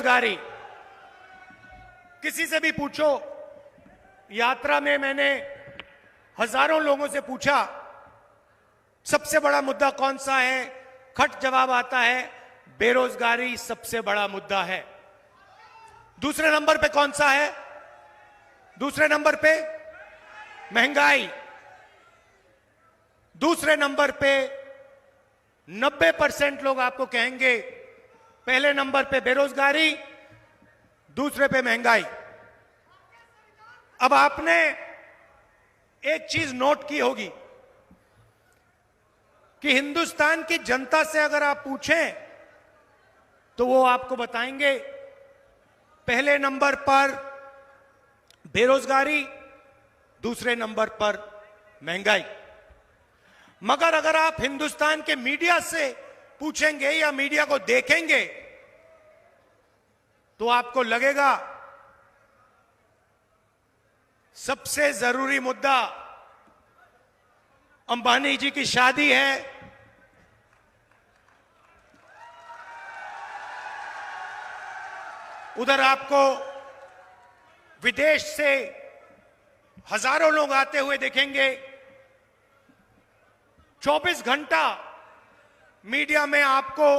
बेरोजगारी। किसी से भी पूछो, यात्रा में मैंने हजारों लोगों से पूछा सबसे बड़ा मुद्दा कौन सा है, खट जवाब आता है बेरोजगारी सबसे बड़ा मुद्दा है। दूसरे नंबर पे कौन सा है? दूसरे नंबर पे महंगाई। दूसरे नंबर पे 90% लोग आपको कहेंगे पहले नंबर पे बेरोजगारी, दूसरे पे महंगाई। अब आपने एक चीज नोट की होगी कि हिंदुस्तान की जनता से अगर आप पूछें तो वो आपको बताएंगे पहले नंबर पर बेरोजगारी, दूसरे नंबर पर महंगाई। मगर अगर आप हिंदुस्तान के मीडिया से पूछेंगे या मीडिया को देखेंगे तो आपको लगेगा सबसे जरूरी मुद्दा अंबानी जी की शादी है, उधर आपको विदेश से हजारों लोग आते हुए देखेंगे। 24 घंटा मीडिया में आपको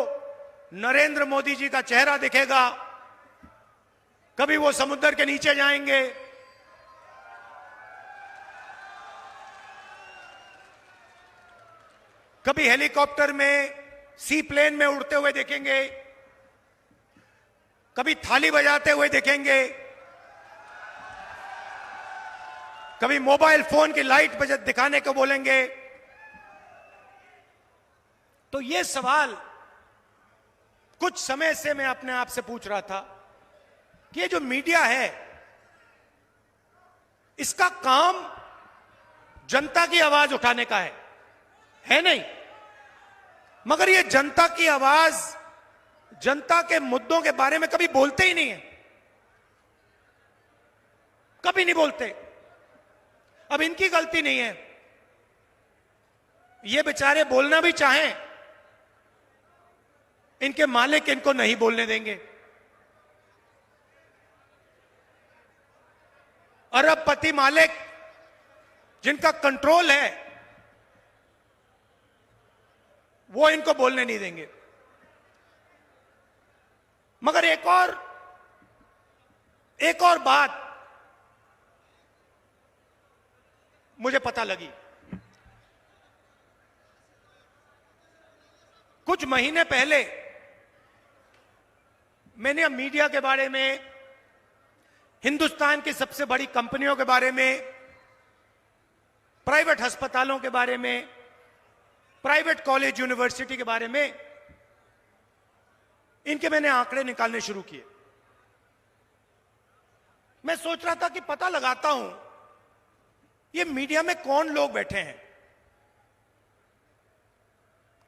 नरेंद्र मोदी जी का चेहरा दिखेगा। कभी वो समुद्र के नीचे जाएंगे, कभी हेलीकॉप्टर में, सी प्लेन में उड़ते हुए देखेंगे, कभी थाली बजाते हुए देखेंगे, कभी मोबाइल फोन की लाइट बजा दिखाने को बोलेंगे। तो ये सवाल कुछ समय से मैं अपने आप से पूछ रहा था कि ये जो मीडिया है इसका काम जनता की आवाज उठाने का है नहीं? मगर ये जनता की आवाज, जनता के मुद्दों के बारे में कभी बोलते ही नहीं है, कभी नहीं बोलते। अब इनकी गलती नहीं है, ये बेचारे बोलना भी चाहें, इनके मालिक इनको नहीं बोलने देंगे। अरबपति मालिक जिनका कंट्रोल है वो इनको बोलने नहीं देंगे। मगर एक और बात मुझे पता लगी। कुछ महीने पहले मैंने मीडिया के बारे में, हिंदुस्तान की सबसे बड़ी कंपनियों के बारे में, प्राइवेट अस्पतालों के बारे में, प्राइवेट कॉलेज यूनिवर्सिटी के बारे में, इनके मैंने आंकड़े निकालने शुरू किए। मैं सोच रहा था कि पता लगाता हूं ये मीडिया में कौन लोग बैठे हैं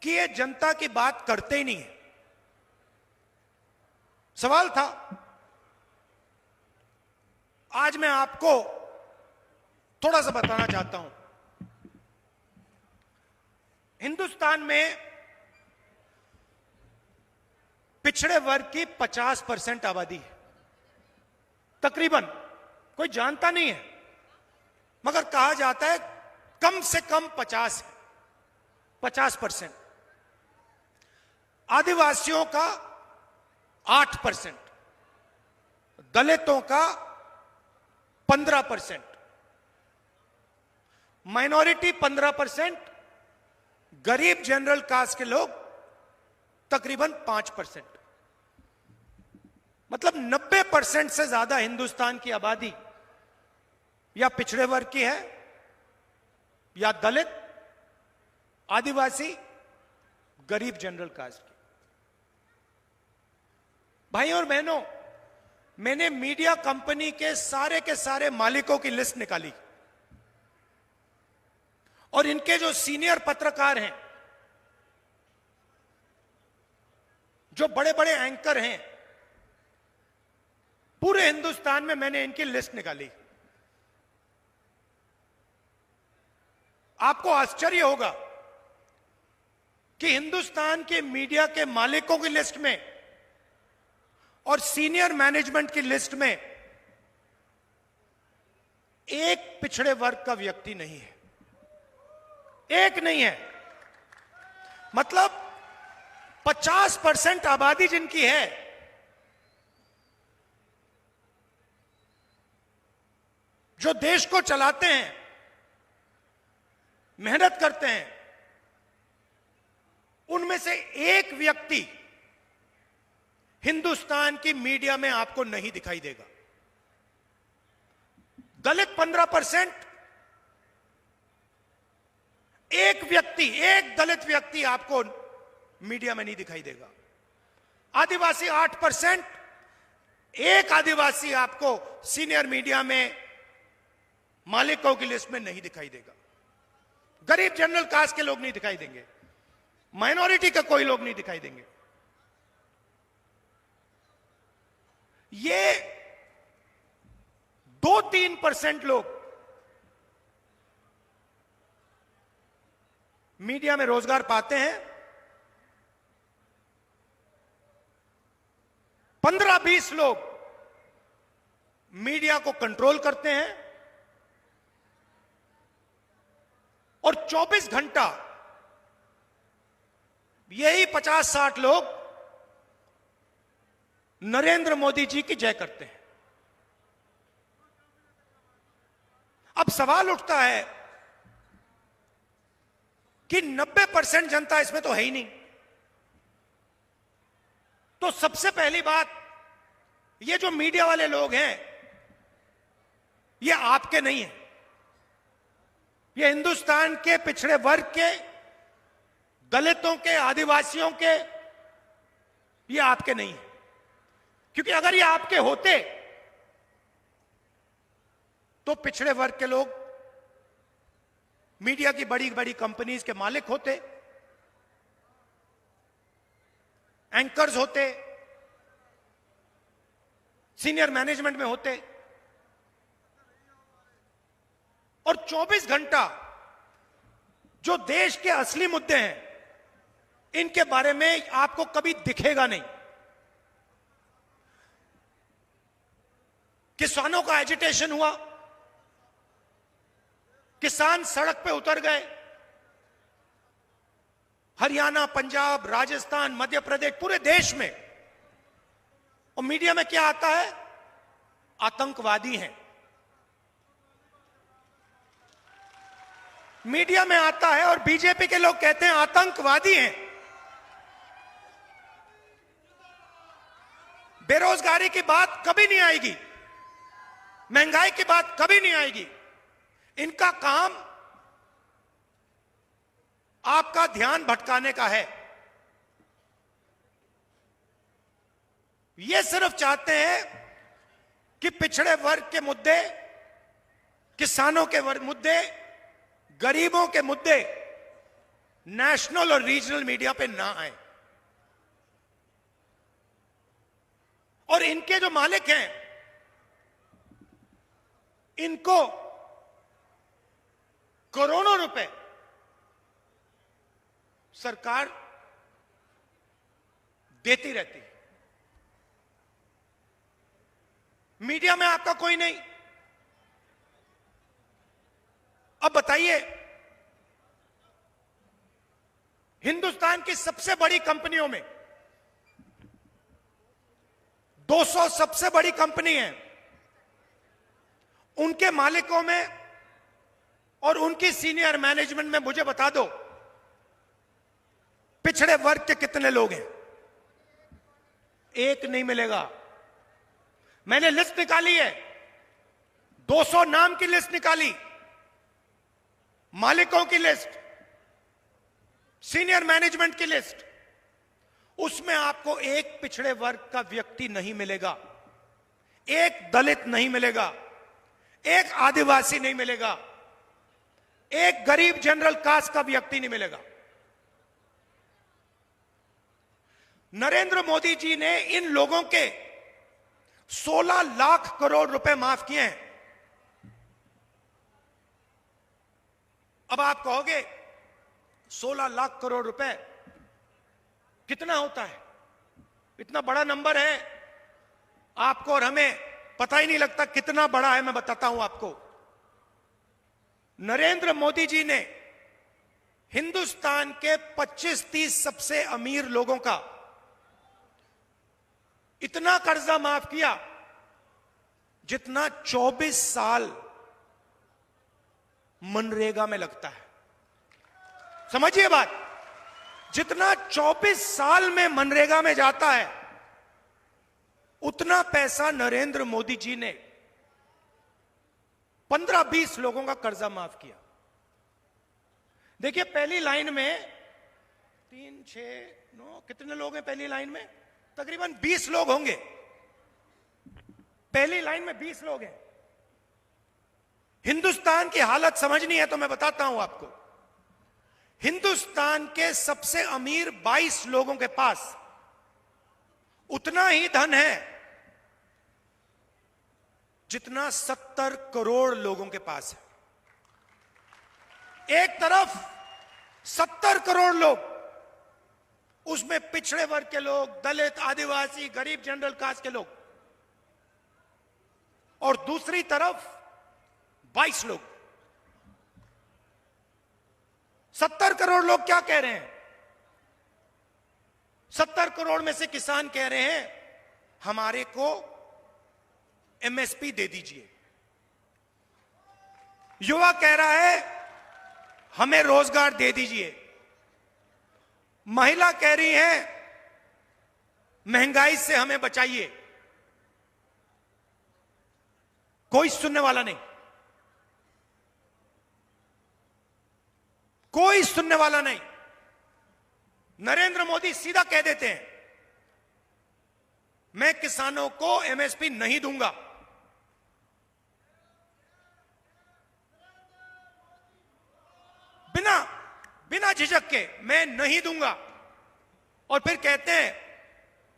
कि ये जनता की बात करते ही नहीं है। सवाल था, आज मैं आपको थोड़ा सा बताना चाहता हूं। हिंदुस्तान में पिछड़े वर्ग की 50% आबादी है तकरीबन। कोई जानता नहीं है मगर कहा जाता है कम से कम 50%। आदिवासियों का 8%, दलितों का 15%, माइनॉरिटी 15%, गरीब जनरल कास्ट के लोग तकरीबन 5%। मतलब 90% से ज्यादा हिंदुस्तान की आबादी या पिछड़े वर्ग की है, या दलित, आदिवासी, गरीब जनरल कास्ट की। भाई और बहनों, मैंने मीडिया कंपनी के सारे मालिकों की लिस्ट निकाली और इनके जो सीनियर पत्रकार हैं, जो बड़े बड़े एंकर हैं, पूरे हिंदुस्तान में मैंने इनकी लिस्ट निकाली। आपको आश्चर्य होगा कि हिंदुस्तान के मीडिया के मालिकों की लिस्ट में और सीनियर मैनेजमेंट की लिस्ट में एक पिछड़े वर्ग का व्यक्ति नहीं है, एक नहीं है। मतलब 50% आबादी जिनकी है, जो देश को चलाते हैं, मेहनत करते हैं, उनमें से एक व्यक्ति हिंदुस्तान की मीडिया में आपको नहीं दिखाई देगा। दलित 15%, एक दलित व्यक्ति आपको मीडिया में नहीं दिखाई देगा। आदिवासी 8%, एक आदिवासी आपको सीनियर मीडिया में मालिकों की लिस्ट में नहीं दिखाई देगा। गरीब जनरल कास्ट के लोग नहीं दिखाई देंगे, माइनॉरिटी का कोई लोग नहीं दिखाई देंगे। ये 2-3% लोग मीडिया में रोजगार पाते हैं। 15-20 लोग मीडिया को कंट्रोल करते हैं और 24 घंटा यही 50-60 लोग नरेंद्र मोदी जी की जय करते हैं। अब सवाल उठता है कि 90% जनता इसमें तो है ही नहीं। तो सबसे पहली बात, ये जो मीडिया वाले लोग हैं, ये आपके नहीं है, ये हिंदुस्तान के पिछड़े वर्ग के, दलितों के, आदिवासियों के, ये आपके नहीं है। क्योंकि अगर ये आपके होते तो पिछड़े वर्ग के लोग मीडिया की बड़ी बड़ी कंपनीज के मालिक होते, एंकर्स होते, सीनियर मैनेजमेंट में होते, और 24 घंटा जो देश के असली मुद्दे हैं, इनके बारे में आपको कभी दिखेगा नहीं। किसानों का एजिटेशन हुआ, किसान सड़क पे उतर गए, हरियाणा, पंजाब, राजस्थान, मध्य प्रदेश, पूरे देश में। और मीडिया में क्या आता है? आतंकवादी हैं। मीडिया में आता है और बीजेपी के लोग कहते हैं आतंकवादी हैं। बेरोजगारी की बात कभी नहीं आएगी, महंगाई की बात कभी नहीं आएगी। इनका काम आपका ध्यान भटकाने का है। ये सिर्फ चाहते हैं कि पिछड़े वर्ग के मुद्दे, किसानों के मुद्दे, गरीबों के मुद्दे नेशनल और रीजनल मीडिया पे ना आए। और इनके जो मालिक हैं, इनको करोड़ों रुपए सरकार देती रहती है। मीडिया में आपका कोई नहीं। अब बताइए, हिंदुस्तान की सबसे बड़ी कंपनियों में 200 सबसे बड़ी कंपनी है, उनके मालिकों में और उनकी सीनियर मैनेजमेंट में मुझे बता दो पिछड़े वर्ग के कितने लोग हैं? एक नहीं मिलेगा। मैंने लिस्ट निकाली है, 200 नाम की लिस्ट निकाली, मालिकों की लिस्ट, सीनियर मैनेजमेंट की लिस्ट। उसमें आपको एक पिछड़े वर्ग का व्यक्ति नहीं मिलेगा, एक दलित नहीं मिलेगा, एक आदिवासी नहीं मिलेगा, एक गरीब जनरल कास्ट का व्यक्ति नहीं मिलेगा। नरेंद्र मोदी जी ने इन लोगों के 16 लाख करोड़ रुपए माफ किए हैं। अब आप कहोगे 16 लाख करोड़ रुपए कितना होता है? इतना बड़ा नंबर है आपको और हमें पता ही नहीं लगता कितना बड़ा है। मैं बताता हूं आपको, नरेंद्र मोदी जी ने हिंदुस्तान के 25-30 सबसे अमीर लोगों का इतना कर्जा माफ किया जितना 24 साल मनरेगा में लगता है। समझिए बात, जितना 24 साल में मनरेगा में जाता है उतना पैसा नरेंद्र मोदी जी ने 15-20 लोगों का कर्जा माफ किया। देखिए, पहली लाइन में 3, 6, 9 कितने लोग हैं पहली लाइन में? तकरीबन 20 लोग होंगे। पहली लाइन में 20 लोग हैं। हिंदुस्तान की हालत समझनी है तो मैं बताता हूं आपको। हिंदुस्तान के सबसे अमीर 22 लोगों के पास उतना ही धन है जितना 70 करोड़ लोगों के पास है। एक तरफ 70 करोड़ लोग, उसमें पिछड़े वर्ग के लोग, दलित, आदिवासी, गरीब, जनरल कास्ट के लोग, और दूसरी तरफ 22 लोग। 70 करोड़ लोग क्या कह रहे हैं? 70 करोड़ में से किसान कह रहे हैं हमारे को एमएसपी दे दीजिए। युवा कह रहा है हमें रोजगार दे दीजिए। महिला कह रही है महंगाई से हमें बचाइए। कोई सुनने वाला नहीं, कोई सुनने वाला नहीं। नरेंद्र मोदी सीधा कह देते हैं मैं किसानों को एमएसपी नहीं दूंगा। बिना झिझक के मैं नहीं दूंगा। और फिर कहते हैं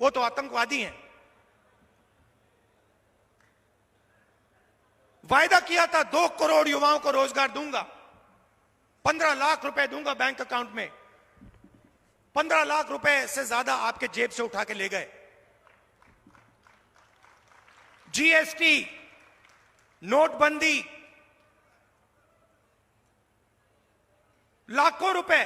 वो तो आतंकवादी हैं। वायदा किया था 2 करोड़ युवाओं को रोजगार दूंगा, 15 लाख रुपए दूंगा बैंक अकाउंट में। 15 लाख रुपए से ज्यादा आपके जेब से उठा के ले गए। जीएसटी, नोटबंदी, लाखों रुपए।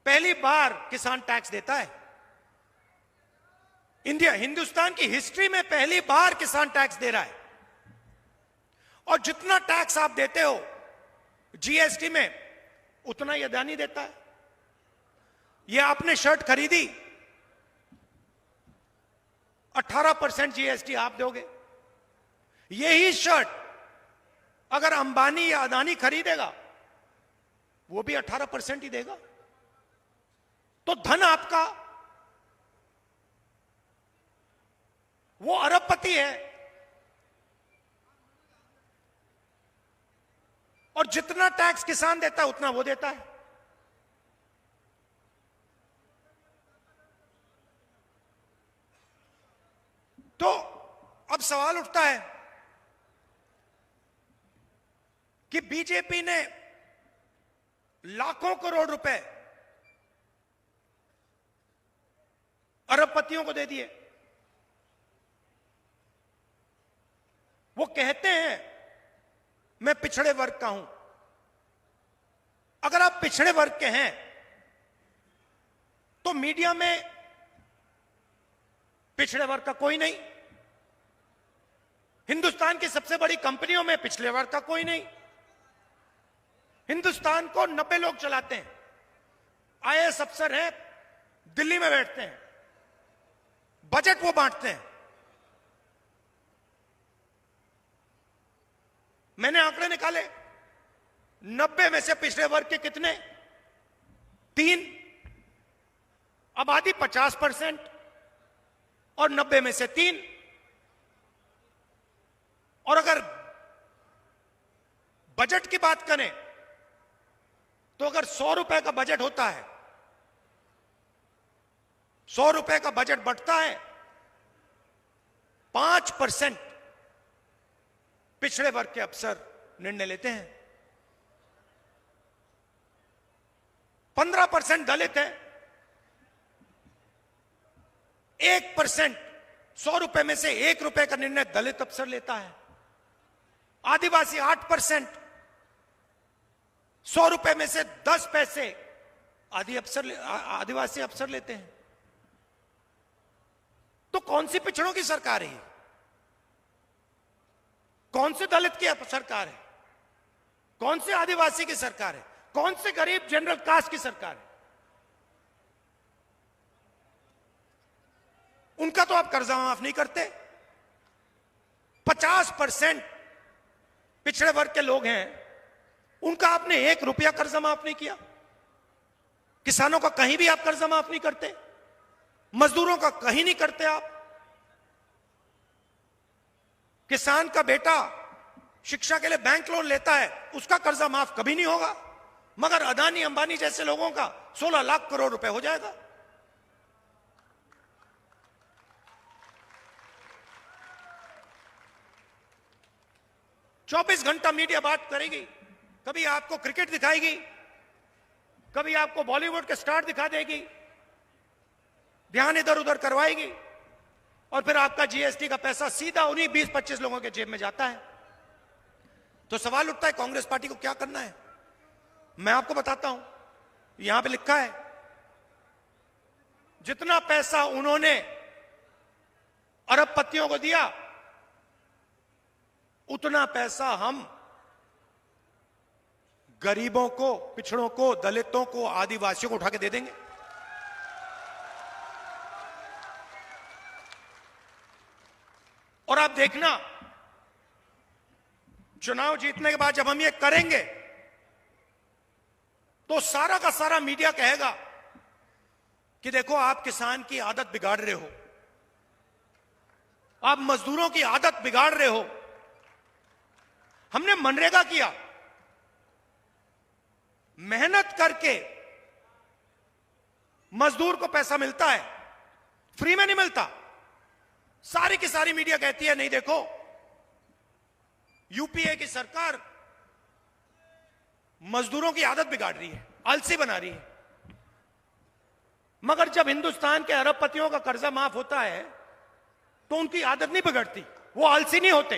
पहली बार किसान टैक्स देता है। हिंदुस्तान की हिस्ट्री में पहली बार किसान टैक्स दे रहा है। और जितना टैक्स आप देते हो जीएसटी में, उतना ही अदानी देता है। ये आपने शर्ट खरीदी, 18% जीएसटी आप दोगे। यही शर्ट अगर अंबानी या अदानी खरीदेगा, वो भी 18% ही देगा। तो धन आपका, वो अरबपति है। और जितना टैक्स किसान देता है उतना वो देता है। तो अब सवाल उठता है कि बीजेपी ने लाखों करोड़ रुपए अरबपतियों को दे दिए। वो कहते हैं मैं पिछड़े वर्ग का हूं। अगर आप पिछड़े वर्ग के हैं तो मीडिया में पिछड़े वर्ग का कोई नहीं, हिंदुस्तान की सबसे बड़ी कंपनियों में पिछड़े वर्ग का कोई नहीं। हिंदुस्तान को 90 लोग चलाते हैं। आईएएस अफसर हैं, दिल्ली में बैठते हैं, बजट वो बांटते हैं। मैंने आंकड़े निकाले, 90 में से पिछड़े वर्ग के कितने? 3। आबादी 50% और 90 में से 3। और अगर बजट की बात करें तो अगर 100 रुपए का बजट होता है, 100 रुपए का बजट बढ़ता है, 5% पिछड़े वर्ग के अफसर निर्णय लेते हैं, 15% दलित है, 1%, 100 रुपए में से 1 रुपए का निर्णय दलित अफसर लेता है। आदिवासी 8%, 100 रुपए में से 10 पैसे आदिवासी अफसर लेते हैं। तो कौन सी पिछड़ों की सरकार है? कौन से दलित की सरकार है? कौन से आदिवासी की सरकार है? कौन से गरीब जनरल कास्ट की सरकार है? उनका तो आप कर्जा माफ नहीं करते। 50% पिछड़े वर्ग के लोग हैं, उनका आपने 1 रुपया कर्जा माफ नहीं किया। किसानों का कहीं भी आप कर्जा माफ नहीं करते, मजदूरों का कहीं नहीं करते आप। किसान का बेटा शिक्षा के लिए बैंक लोन लेता है, उसका कर्जा माफ कभी नहीं होगा, मगर अदानी अंबानी जैसे लोगों का 16 लाख करोड़ रुपए हो जाएगा। चौबीस घंटा मीडिया बात करेगी, कभी आपको क्रिकेट दिखाएगी, कभी आपको बॉलीवुड के स्टार दिखा देगी, ध्यान इधर उधर करवाएगी, और फिर आपका जीएसटी का पैसा सीधा उन्हीं 20-25 लोगों के जेब में जाता है। तो सवाल उठता है कांग्रेस पार्टी को क्या करना है? मैं आपको बताता हूं, यहां पे लिखा है जितना पैसा उन्होंने अरबपतियों को दिया, उतना पैसा हम गरीबों को, पिछड़ों को, दलितों को, आदिवासियों को उठा के दे देंगे। और आप देखना, चुनाव जीतने के बाद जब हम ये करेंगे तो सारा का सारा मीडिया कहेगा कि देखो आप किसान की आदत बिगाड़ रहे हो, आप मजदूरों की आदत बिगाड़ रहे हो। हमने मनरेगा किया, मेहनत करके मजदूर को पैसा मिलता है, फ्री में नहीं मिलता। सारी की सारी मीडिया कहती है नहीं देखो, यूपीए की सरकार मजदूरों की आदत बिगाड़ रही है, आलसी बना रही है। मगर जब हिंदुस्तान के अरबपतियों का कर्जा माफ होता है तो उनकी आदत नहीं बिगड़ती, वो आलसी नहीं होते।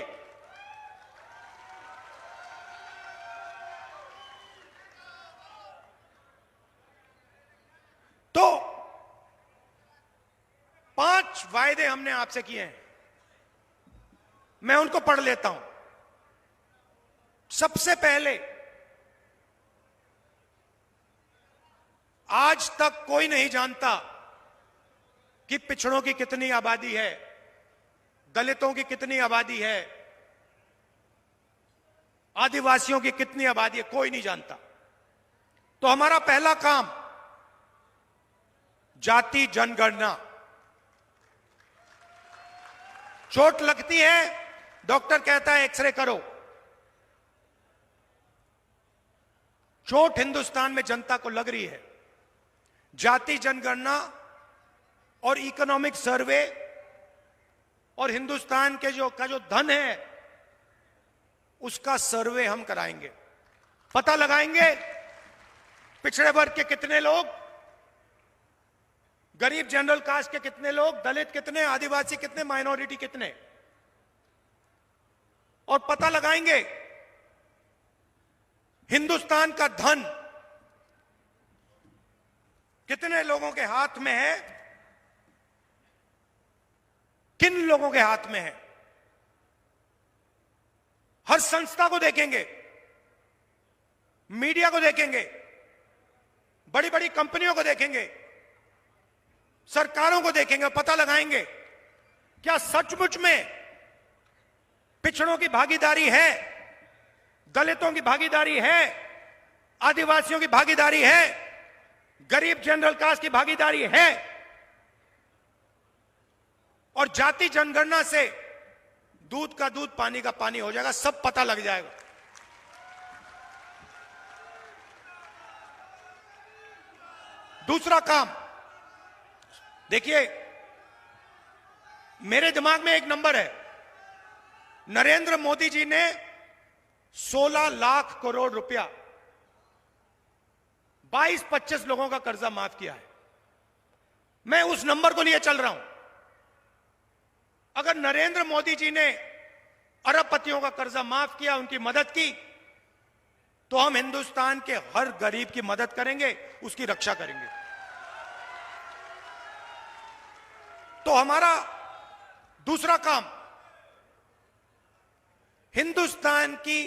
तो 5 वायदे हमने आपसे किए हैं, मैं उनको पढ़ लेता हूं। सबसे पहले, आज तक कोई नहीं जानता कि पिछड़ों की कितनी आबादी है, दलितों की कितनी आबादी है, आदिवासियों की कितनी आबादी है, कोई नहीं जानता। तो हमारा पहला काम जाति जनगणना। चोट लगती है, डॉक्टर कहता है एक्सरे करो। चोट हिंदुस्तान में जनता को लग रही है। जाति जनगणना और इकोनॉमिक सर्वे और हिंदुस्तान के जो धन है उसका सर्वे हम कराएंगे। पता लगाएंगे पिछड़े वर्ग के कितने लोग, गरीब जनरल कास्ट के कितने लोग, दलित कितने, आदिवासी कितने, माइनॉरिटी कितने, और पता लगाएंगे हिंदुस्तान का धन कितने लोगों के हाथ में है, किन लोगों के हाथ में है। हर संस्था को देखेंगे, मीडिया को देखेंगे, बड़ी बड़ी कंपनियों को देखेंगे, सरकारों को देखेंगे, पता लगाएंगे क्या सचमुच में पिछड़ों की भागीदारी है, दलितों की भागीदारी है, आदिवासियों की भागीदारी है, गरीब जनरल कास्ट की भागीदारी है। और जाति जनगणना से दूध का दूध, पानी का पानी हो जाएगा, सब पता लग जाएगा। दूसरा काम देखिए, मेरे दिमाग में एक नंबर है, नरेंद्र मोदी जी ने 16 लाख करोड़ रुपया 22-25 लोगों का कर्जा माफ किया है। मैं उस नंबर को लिए चल रहा हूं। अगर नरेंद्र मोदी जी ने अरबपतियों का कर्जा माफ किया, उनकी मदद की, तो हम हिंदुस्तान के हर गरीब की मदद करेंगे, उसकी रक्षा करेंगे। तो हमारा दूसरा काम हिंदुस्तान की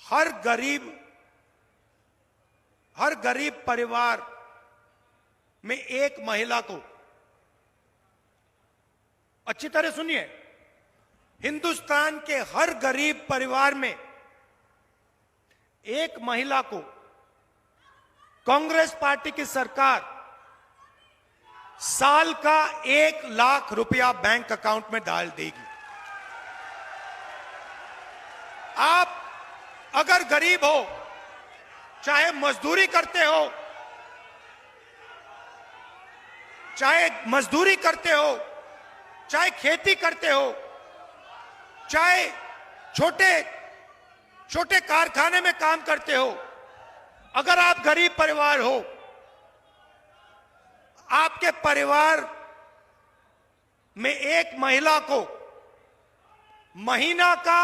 हर गरीब परिवार में एक महिला को, अच्छी तरह सुनिए, हिंदुस्तान के हर गरीब परिवार में एक महिला को कांग्रेस पार्टी की सरकार साल का 1 लाख रुपया बैंक अकाउंट में डाल देगी। आप अगर गरीब हो, चाहे मजदूरी करते हो, चाहे खेती करते हो, चाहे छोटे कारखाने में काम करते हो, अगर आप गरीब परिवार हो, आपके परिवार में एक महिला को महीना का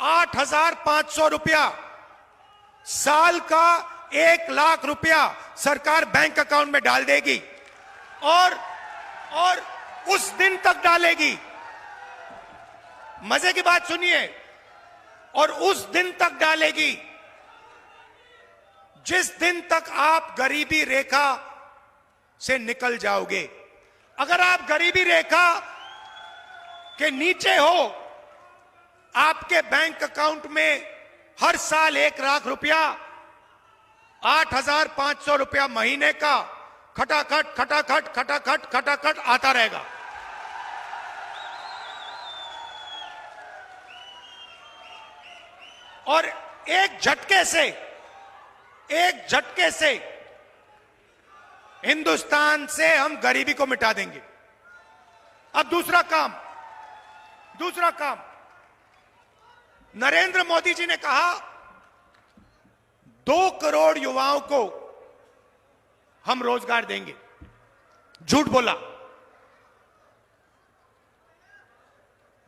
8,500 रुपया, साल का 1 लाख रुपया सरकार बैंक अकाउंट में डाल देगी और उस दिन तक डालेगी। मजे की बात सुनिए, और उस दिन तक डालेगी जिस दिन तक आप गरीबी रेखा से निकल जाओगे। अगर आप गरीबी रेखा के नीचे हो, आपके बैंक अकाउंट में हर साल 1 लाख रुपया, 8,500 रुपया महीने का खटाखट आता रहेगा। और एक झटके से हिंदुस्तान से हम गरीबी को मिटा देंगे। अब दूसरा काम नरेंद्र मोदी जी ने कहा 2 करोड़ युवाओं को हम रोजगार देंगे। झूठ बोला।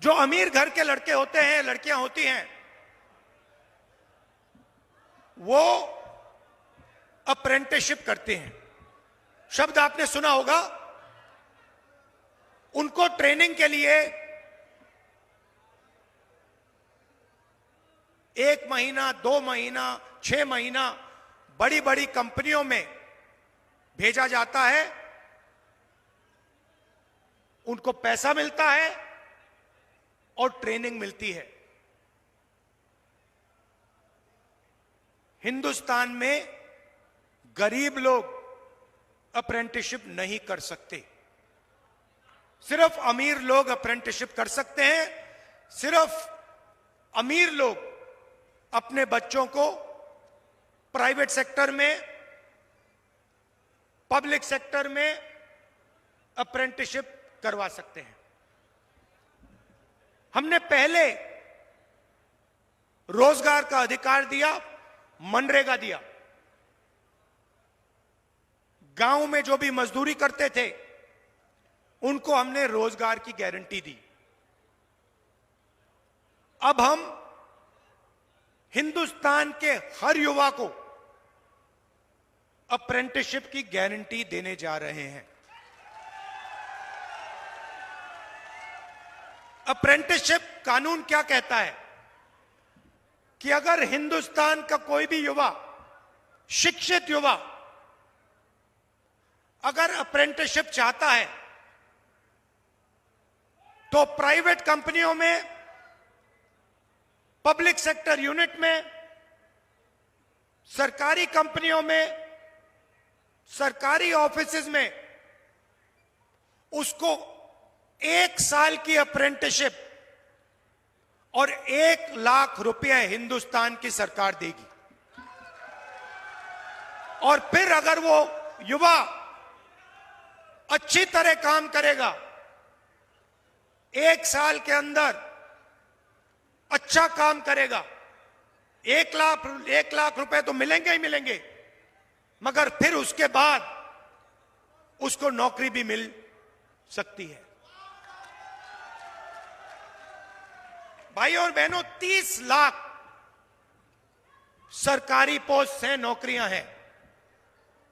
जो अमीर घर के लड़के होते हैं, लड़कियां होती हैं, वो अप्रेंटिसशिप करते हैं। शब्द आपने सुना होगा। उनको ट्रेनिंग के लिए 1 महीना, 2 महीना, 6 महीना बड़ी बड़ी कंपनियों में भेजा जाता है। उनको पैसा मिलता है और ट्रेनिंग मिलती है। हिंदुस्तान में गरीब लोग अप्रेंटिसशिप नहीं कर सकते। सिर्फ अमीर लोग अप्रेंटिसशिप कर सकते हैं। सिर्फ अमीर लोग अपने बच्चों को प्राइवेट सेक्टर में, पब्लिक सेक्टर में अप्रेंटिसशिप करवा सकते हैं। हमने पहले रोजगार का अधिकार दिया, मनरेगा दिया। गांव में जो भी मजदूरी करते थे उनको हमने रोजगार की गारंटी दी। अब हम हिंदुस्तान के हर युवा को अप्रेंटिसशिप की गारंटी देने जा रहे हैं। अप्रेंटिसशिप कानून क्या कहता है कि अगर हिंदुस्तान का कोई भी युवा, शिक्षित युवा, अगर अप्रेंटिसशिप चाहता है तो प्राइवेट कंपनियों में, पब्लिक सेक्टर यूनिट में, सरकारी कंपनियों में, सरकारी ऑफिसेज में उसको 1 साल की अप्रेंटिसशिप और 1 लाख रुपए हिंदुस्तान की सरकार देगी। और फिर अगर वो युवा अच्छी तरह काम करेगा, 1 साल के अंदर अच्छा काम करेगा, 1 लाख रुपए तो मिलेंगे ही मिलेंगे, मगर फिर उसके बाद उसको नौकरी भी मिल सकती है। भाइयों और बहनों, 30 लाख सरकारी पोस्ट हैं, नौकरियां हैं,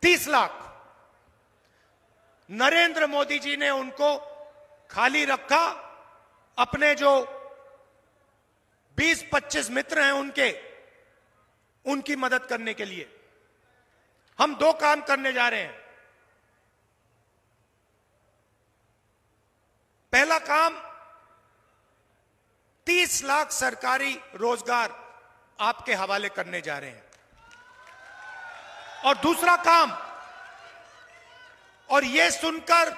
30 लाख। नरेंद्र मोदी जी ने उनको खाली रखा, अपने जो 20-25 मित्र हैं उनकी मदद करने के लिए। हम 2 काम करने जा रहे हैं। पहला काम, 30 लाख सरकारी रोजगार आपके हवाले करने जा रहे हैं। और दूसरा काम, और यह सुनकर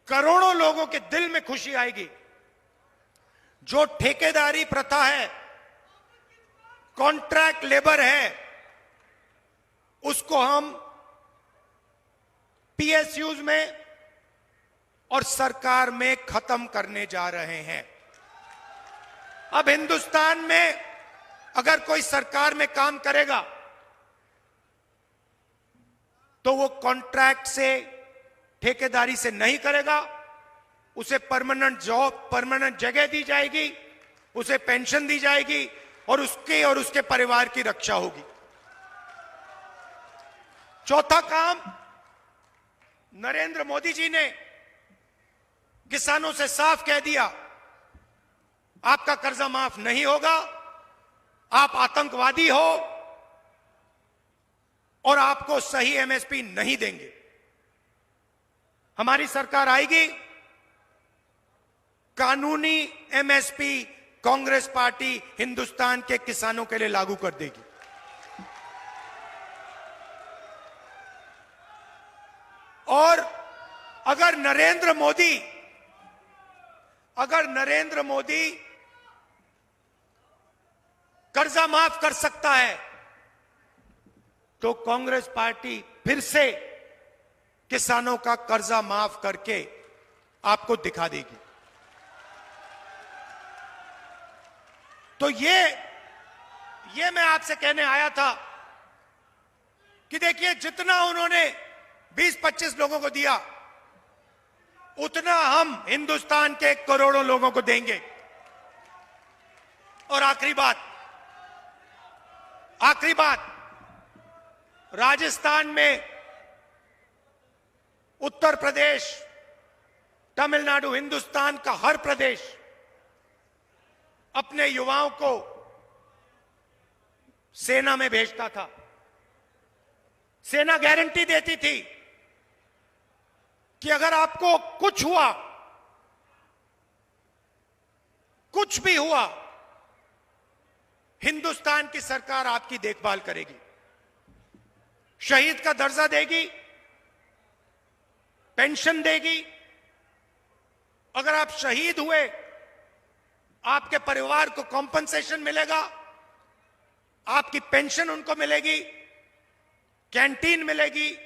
करोड़ों लोगों के दिल में खुशी आएगी, जो ठेकेदारी प्रथा है, कॉन्ट्रैक्ट लेबर है, उसको हम पीएसयूज में और सरकार में खत्म करने जा रहे हैं। अब हिंदुस्तान में अगर कोई सरकार में काम करेगा तो वो कॉन्ट्रैक्ट से, ठेकेदारी से नहीं करेगा, उसे परमानेंट जॉब, परमानेंट जगह दी जाएगी, उसे पेंशन दी जाएगी और उसके और उसके परिवार की रक्षा होगी। चौथा काम, नरेंद्र मोदी जी ने किसानों से साफ कह दिया, आपका कर्जा माफ नहीं होगा, आप आतंकवादी हो और आपको सही एमएसपी नहीं देंगे। हमारी सरकार आएगी, कानूनी एमएसपी कांग्रेस पार्टी हिंदुस्तान के किसानों के लिए लागू कर देगी। और अगर नरेंद्र मोदी कर्जा माफ कर सकता है तो कांग्रेस पार्टी फिर से किसानों का कर्जा माफ करके आपको दिखा देगी। तो ये मैं आपसे कहने आया था कि देखिए, जितना उन्होंने 20-25 लोगों को दिया, उतना हम हिंदुस्तान के करोड़ों लोगों को देंगे। और आखिरी बात, राजस्थान में, उत्तर प्रदेश, तमिलनाडु, हिंदुस्तान का हर प्रदेश अपने युवाओं को सेना में भेजता था। सेना गारंटी देती थी कि अगर आपको कुछ हुआ, कुछ भी हुआ, हिंदुस्तान की सरकार आपकी देखभाल करेगी, शहीद का दर्जा देगी, पेंशन देगी। अगर आप शहीद हुए, आपके परिवार को कॉम्पनसेशन मिलेगा, आपकी पेंशन उनको मिलेगी, कैंटीन मिलेगी।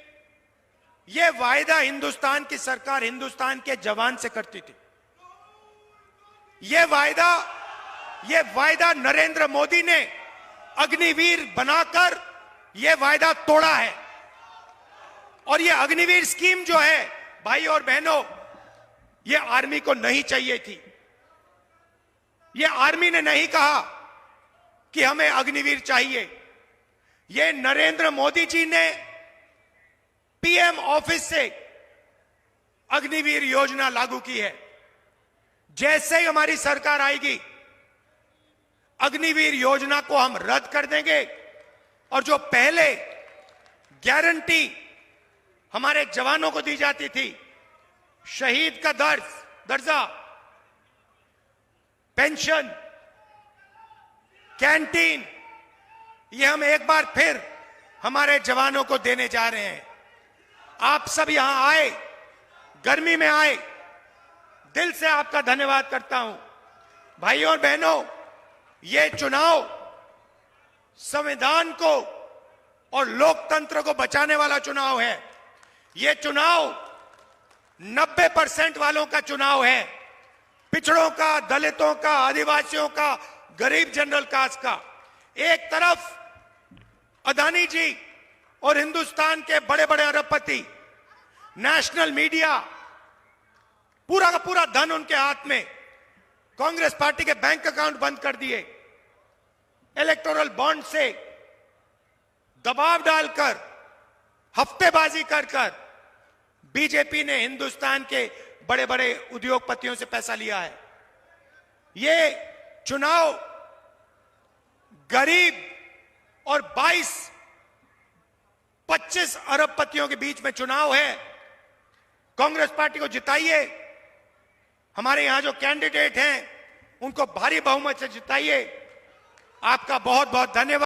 यह वायदा हिंदुस्तान की सरकार हिंदुस्तान के जवान से करती थी। यह वायदा नरेंद्र मोदी ने अग्निवीर बनाकर यह वायदा तोड़ा है। और यह अग्निवीर स्कीम जो है, भाई और बहनों, यह आर्मी को नहीं चाहिए थी। यह आर्मी ने नहीं कहा कि हमें अग्निवीर चाहिए। यह नरेंद्र मोदी जी ने पीएम ऑफिस से अग्निवीर योजना लागू की है। जैसे ही हमारी सरकार आएगी, अग्निवीर योजना को हम रद्द कर देंगे और जो पहले गारंटी हमारे जवानों को दी जाती थी, शहीद का दर्जा, पेंशन, कैंटीन, ये हम एक बार फिर हमारे जवानों को देने जा रहे हैं। आप सब यहां आए, गर्मी में आए, दिल से आपका धन्यवाद करता हूं। भाइयों और बहनों, ये चुनाव संविधान को और लोकतंत्र को बचाने वाला चुनाव है। ये चुनाव 90% वालों का चुनाव है, पिछड़ों का, दलितों का, आदिवासियों का, गरीब जनरल कास्ट का। एक तरफ अदानी जी और हिंदुस्तान के बड़े बड़े अरबपति, नेशनल मीडिया, पूरा का पूरा धन उनके हाथ में। कांग्रेस पार्टी के बैंक अकाउंट बंद कर दिए, इलेक्टोरल बॉन्ड से दबाव डालकर, हफ्तेबाजी कर कर बीजेपी ने हिंदुस्तान के बड़े बड़े उद्योगपतियों से पैसा लिया है। ये चुनाव गरीब और 25 अरबपतियों के बीच में चुनाव है। कांग्रेस पार्टी को जिताइए, हमारे यहां जो कैंडिडेट हैं उनको भारी बहुमत से जिताइए। आपका बहुत बहुत धन्यवाद।